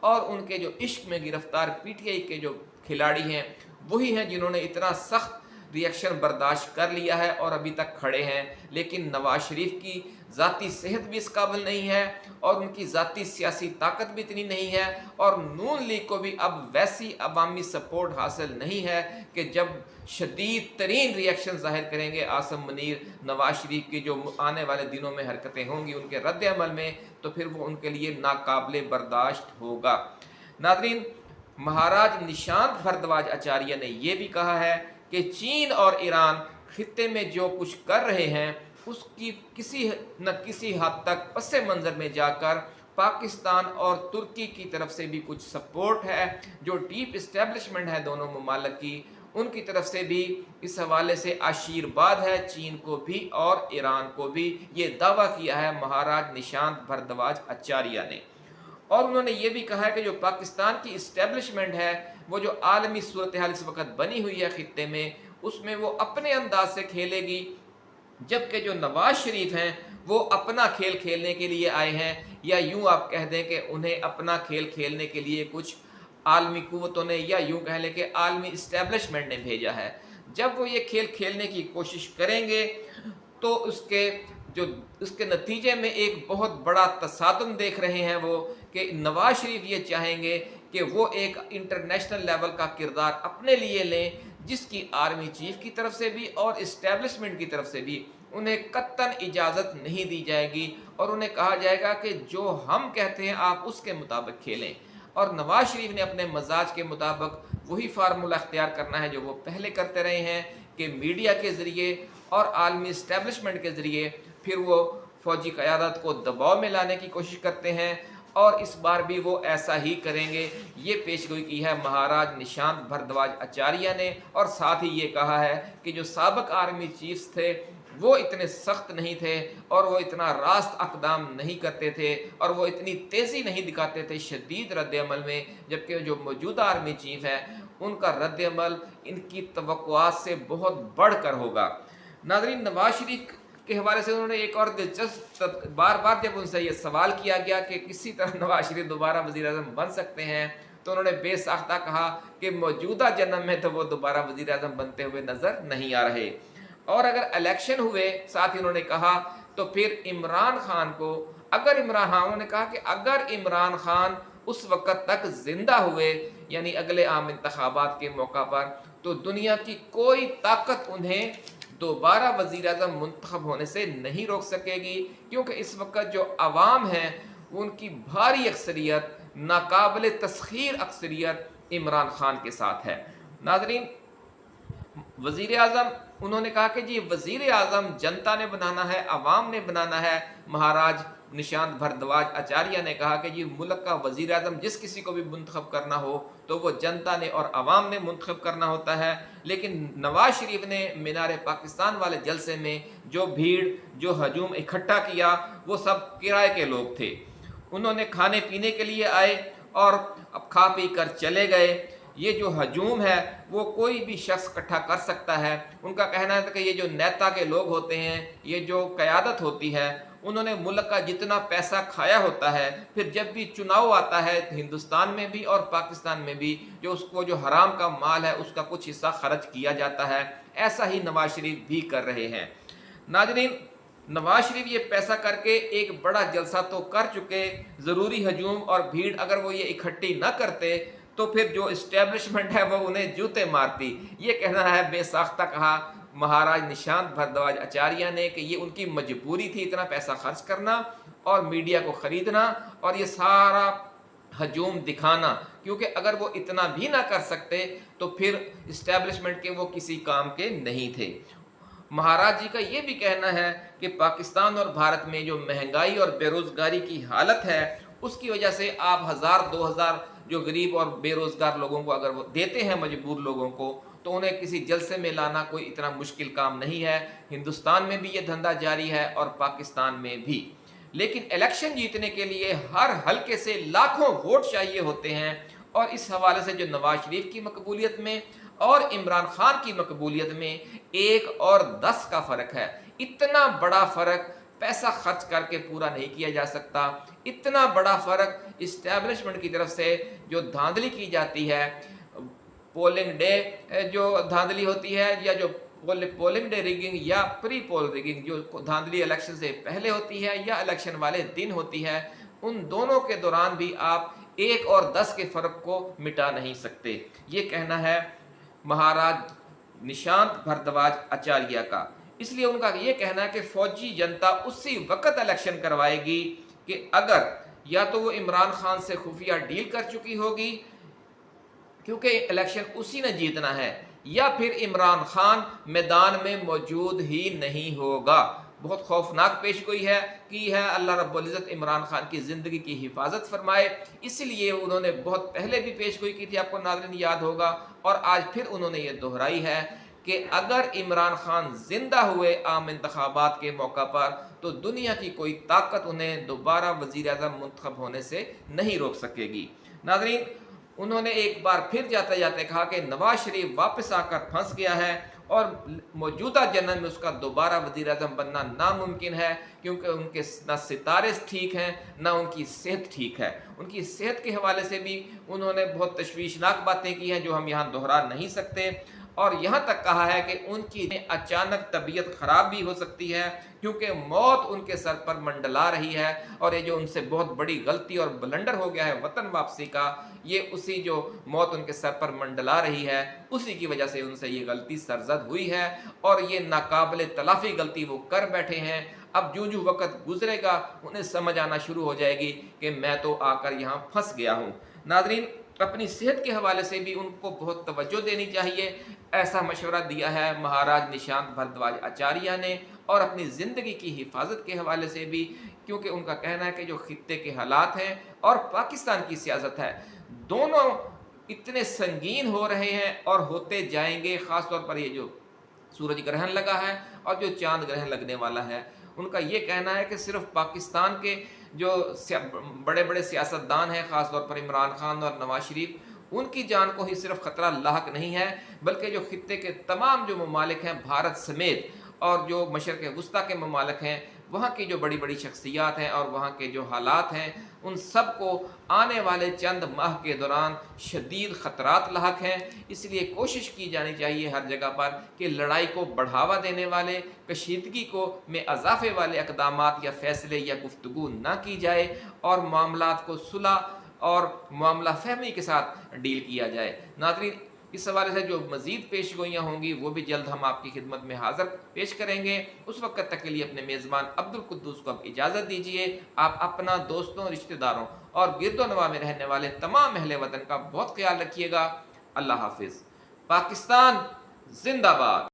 اور ان کے جو عشق میں گرفتار پی ٹی آئی کے جو کھلاڑی ہیں وہی ہیں جنہوں نے اتنا سخت ریئیکشن برداشت کر لیا ہے اور ابھی تک کھڑے ہیں. لیکن نواز شریف کی ذاتی صحت بھی اس قابل نہیں ہے اور ان کی ذاتی سیاسی طاقت بھی اتنی نہیں ہے, اور نون لیگ کو بھی اب ویسی عوامی سپورٹ حاصل نہیں ہے کہ جب شدید ترین ریئیکشن ظاہر کریں گے عاصم منیر نواز شریف کی جو آنے والے دنوں میں حرکتیں ہوں گی ان کے رد عمل میں, تو پھر وہ ان کے لیے ناقابل برداشت ہوگا. ناظرین, مہاراج نشانت بھردواج آچاریہ نے یہ بھی کہا ہے کہ چین اور ایران خطے میں جو کچھ کر رہے ہیں اس کی کسی نہ کسی حد تک پس منظر میں جا کر پاکستان اور ترکی کی طرف سے بھی کچھ سپورٹ ہے. جو ڈیپ اسٹیبلشمنٹ ہے دونوں ممالک کی, ان کی طرف سے بھی اس حوالے سے آشیرواد ہے چین کو بھی اور ایران کو بھی. یہ دعویٰ کیا ہے مہاراج نشانت بھردواج آچاریہ نے. اور انہوں نے یہ بھی کہا ہے کہ جو پاکستان کی اسٹیبلشمنٹ ہے وہ جو عالمی صورتحال اس وقت بنی ہوئی ہے خطے میں, اس میں وہ اپنے انداز سے کھیلے گی, جبکہ جو نواز شریف ہیں وہ اپنا کھیل کھیلنے کے لیے آئے ہیں, یا یوں آپ کہہ دیں کہ انہیں اپنا کھیل کھیلنے کے لیے کچھ عالمی قوتوں نے یا یوں کہہ لیں کہ عالمی اسٹیبلشمنٹ نے بھیجا ہے. جب وہ یہ کھیل کھیلنے کی کوشش کریں گے تو اس کے نتیجے میں ایک بہت بڑا تصادم دیکھ رہے ہیں وہ کہ نواز شریف یہ چاہیں گے کہ وہ ایک انٹرنیشنل لیول کا کردار اپنے لیے لیں, جس کی آرمی چیف کی طرف سے بھی اور اسٹیبلشمنٹ کی طرف سے بھی انہیں قطعاً اجازت نہیں دی جائے گی, اور انہیں کہا جائے گا کہ جو ہم کہتے ہیں آپ اس کے مطابق کھیلیں. اور نواز شریف نے اپنے مزاج کے مطابق وہی فارمولہ اختیار کرنا ہے جو وہ پہلے کرتے رہے ہیں کہ میڈیا کے ذریعے اور عالمی اسٹیبلشمنٹ کے ذریعے پھر وہ فوجی قیادت کو دباؤ میں لانے کی کوشش کرتے ہیں, اور اس بار بھی وہ ایسا ہی کریں گے. یہ پیشگوئی کی ہے مہاراج نشانت بھردواج آچاریہ نے, اور ساتھ ہی یہ کہا ہے کہ جو سابق آرمی چیفز تھے وہ اتنے سخت نہیں تھے اور وہ اتنا راست اقدام نہیں کرتے تھے اور وہ اتنی تیزی نہیں دکھاتے تھے شدید رد عمل میں, جبکہ جو موجودہ آرمی چیف ہے ان کا رد عمل ان کی توقعات سے بہت بڑھ کر ہوگا. ناظرین, نواز شریف کے حوالے سے انہوں نے ایک اور دلچسپ بار جب ان سے یہ سوال کیا گیا کہ کسی طرح نواز شریف دوبارہ وزیر اعظم بن سکتے ہیں, تو انہوں نے بے ساختہ کہا کہ موجودہ جنم میں تو وہ دوبارہ وزیر اعظم بنتے ہوئے نظر نہیں آ رہے, اور اگر الیکشن ہوئے ساتھ ہی انہوں نے کہا تو پھر عمران خان کو انہوں نے کہا کہ اگر عمران خان اس وقت تک زندہ ہوئے یعنی اگلے عام انتخابات کے موقع پر, تو دنیا کی کوئی طاقت انہیں دوبارہ وزیر اعظم منتخب ہونے سے نہیں روک سکے گی, کیونکہ اس وقت جو عوام ہیں ان کی بھاری اکثریت, ناقابل تسخیر اکثریت عمران خان کے ساتھ ہے. ناظرین, وزیر اعظم انہوں نے کہا کہ جی وزیر اعظم جنتا نے بنانا ہے, عوام نے بنانا ہے. مہاراج نشانت بھردواج آچاریہ نے کہا کہ جی ملک کا وزیر اعظم جس کسی کو بھی منتخب کرنا ہو تو وہ جنتا نے اور عوام نے منتخب کرنا ہوتا ہے. لیکن نواز شریف نے مینار پاکستان والے جلسے میں جو بھیڑ جو ہجوم اکٹھا کیا وہ سب کرائے کے لوگ تھے. انہوں نے کھانے پینے کے لیے آئے اور اب کھا پی کر چلے گئے. یہ جو ہجوم ہے وہ کوئی بھی شخص اکٹھا کر سکتا ہے. ان کا کہنا ہے کہ یہ جو نیتا کے لوگ ہوتے ہیں, یہ جو قیادت ہوتی ہے, انہوں نے ملک کا جتنا پیسہ کھایا ہوتا ہے, پھر جب بھی چناؤ آتا ہے ہندوستان میں بھی اور پاکستان میں بھی جو اس کو جو حرام کا مال ہے اس کا کچھ حصہ خرچ کیا جاتا ہے. ایسا ہی نواز شریف بھی کر رہے ہیں. ناظرین, نواز شریف یہ پیسہ کر کے ایک بڑا جلسہ تو کر چکے, ضروری ہجوم اور بھیڑ اگر وہ یہ اکٹھی نہ کرتے تو پھر جو اسٹیبلشمنٹ ہے وہ انہیں جوتے مارتی. یہ کہنا ہے بے ساختہ کہا مہاراج نشانت بھردواج آچاریہ نے کہ یہ ان کی مجبوری تھی اتنا پیسہ خرچ کرنا اور میڈیا کو خریدنا اور یہ سارا ہجوم دکھانا, کیونکہ اگر وہ اتنا بھی نہ کر سکتے تو پھر اسٹیبلشمنٹ کے وہ کسی کام کے نہیں تھے. مہاراج جی کا یہ بھی کہنا ہے کہ پاکستان اور بھارت میں جو مہنگائی اور بے روزگاری کی حالت ہے اس کی وجہ سے آپ 1000-2000 جو غریب اور بے روزگار لوگوں کو اگر وہ دیتے ہیں مجبور لوگوں کو تو انہیں کسی جلسے میں لانا کوئی اتنا مشکل کام نہیں ہے. ہندوستان میں بھی یہ دھندا جاری ہے اور پاکستان میں بھی. لیکن الیکشن جیتنے کے لیے ہر حلقے سے لاکھوں ووٹ چاہیے ہوتے ہیں, اور اس حوالے سے جو نواز شریف کی مقبولیت میں اور عمران خان کی مقبولیت میں 1 اور 10 کا فرق ہے. اتنا بڑا فرق پیسہ خرچ کر کے پورا نہیں کیا جا سکتا۔ اتنا بڑا فرق اسٹیبلشمنٹ کی طرف سے جو دھاندلی کی جاتی ہے، پولنگ ڈے جو دھاندلی ہوتی ہے، یا جو پولنگ ڈے ریگنگ یا پری پول ریگنگ جو دھاندلی الیکشن سے پہلے ہوتی ہے یا الیکشن والے دن ہوتی ہے، ان دونوں کے دوران بھی آپ 1 اور 10 کے فرق کو مٹا نہیں سکتے۔ یہ کہنا ہے مہاراج نشانت بھردواج آچاریہ کا۔ اس لیے ان کا یہ کہنا ہے کہ فوجی جنتا اسی وقت الیکشن کروائے گی کہ اگر یا تو وہ عمران خان سے خفیہ ڈیل کر چکی ہوگی کیونکہ الیکشن اسی نے جیتنا ہے، یا پھر عمران خان میدان میں موجود ہی نہیں ہوگا۔ بہت خوفناک پیش گوئی ہے کی ہے۔ اللہ رب العزت عمران خان کی زندگی کی حفاظت فرمائے۔ اس لیے انہوں نے بہت پہلے بھی پیش گوئی کی تھی، آپ کو ناظرین یاد ہوگا، اور آج پھر انہوں نے یہ دہرائی ہے کہ اگر عمران خان زندہ ہوئے عام انتخابات کے موقع پر تو دنیا کی کوئی طاقت انہیں دوبارہ وزیر اعظم منتخب ہونے سے نہیں روک سکے گی۔ ناظرین، انہوں نے ایک بار پھر جاتے جاتے کہا کہ نواز شریف واپس آ کر پھنس گیا ہے اور موجودہ جنم میں اس کا دوبارہ وزیر اعظم بننا ناممکن ہے، کیونکہ ان کے نہ ستارے ٹھیک ہیں نہ ان کی صحت ٹھیک ہے۔ ان کی صحت کے حوالے سے بھی انہوں نے بہت تشویشناک باتیں کی ہیں جو ہم یہاں دہرا نہیں سکتے، اور یہاں تک کہا ہے کہ ان کی اچانک طبیعت خراب بھی ہو سکتی ہے کیونکہ موت ان کے سر پر منڈلا رہی ہے، اور یہ جو ان سے بہت بڑی غلطی اور بلنڈر ہو گیا ہے وطن واپسی کا، یہ اسی جو موت ان کے سر پر منڈلا رہی ہے اسی کی وجہ سے ان سے یہ غلطی سرزد ہوئی ہے، اور یہ ناقابل تلافی غلطی وہ کر بیٹھے ہیں۔ اب جو جو وقت گزرے گا انہیں سمجھ آنا شروع ہو جائے گی کہ میں تو آ کر یہاں پھنس گیا ہوں۔ ناظرین، اپنی صحت کے حوالے سے بھی ان کو بہت توجہ دینی چاہیے، ایسا مشورہ دیا ہے مہاراج نشانت بھردواج آچاریہ نے، اور اپنی زندگی کی حفاظت کے حوالے سے بھی، کیونکہ ان کا کہنا ہے کہ جو خطے کے حالات ہیں اور پاکستان کی سیاست ہے دونوں اتنے سنگین ہو رہے ہیں اور ہوتے جائیں گے، خاص طور پر یہ جو سورج گرہن لگا ہے اور جو چاند گرہن لگنے والا ہے۔ ان کا یہ کہنا ہے کہ صرف پاکستان کے جو بڑے بڑے سیاستدان ہیں، خاص طور پر عمران خان اور نواز شریف، ان کی جان کو ہی صرف خطرہ لاحق نہیں ہے، بلکہ جو خطے کے تمام جو ممالک ہیں بھارت سمیت، اور جو مشرق وسطیٰ کے ممالک ہیں، وہاں کی جو بڑی بڑی شخصیات ہیں اور وہاں کے جو حالات ہیں، ان سب کو آنے والے چند ماہ کے دوران شدید خطرات لاحق ہیں۔ اس لیے کوشش کی جانی چاہیے ہر جگہ پر کہ لڑائی کو بڑھاوا دینے والے، کشیدگی کو میں اضافے والے اقدامات یا فیصلے یا گفتگو نہ کی جائے، اور معاملات کو صلح اور معاملہ فہمی کے ساتھ ڈیل کیا جائے۔ ناظرین، اس حوالے سے جو مزید پیش گوئیاں ہوں گی وہ بھی جلد ہم آپ کی خدمت میں حاضر پیش کریں گے۔ اس وقت تک کے لیے اپنے میزبان عبدالقدوس کو اب اجازت دیجیے۔ آپ اپنا، دوستوں، رشتہ داروں اور گرد و نواح میں رہنے والے تمام اہل وطن کا بہت خیال رکھیے گا۔ اللہ حافظ۔ پاکستان زندہ باد۔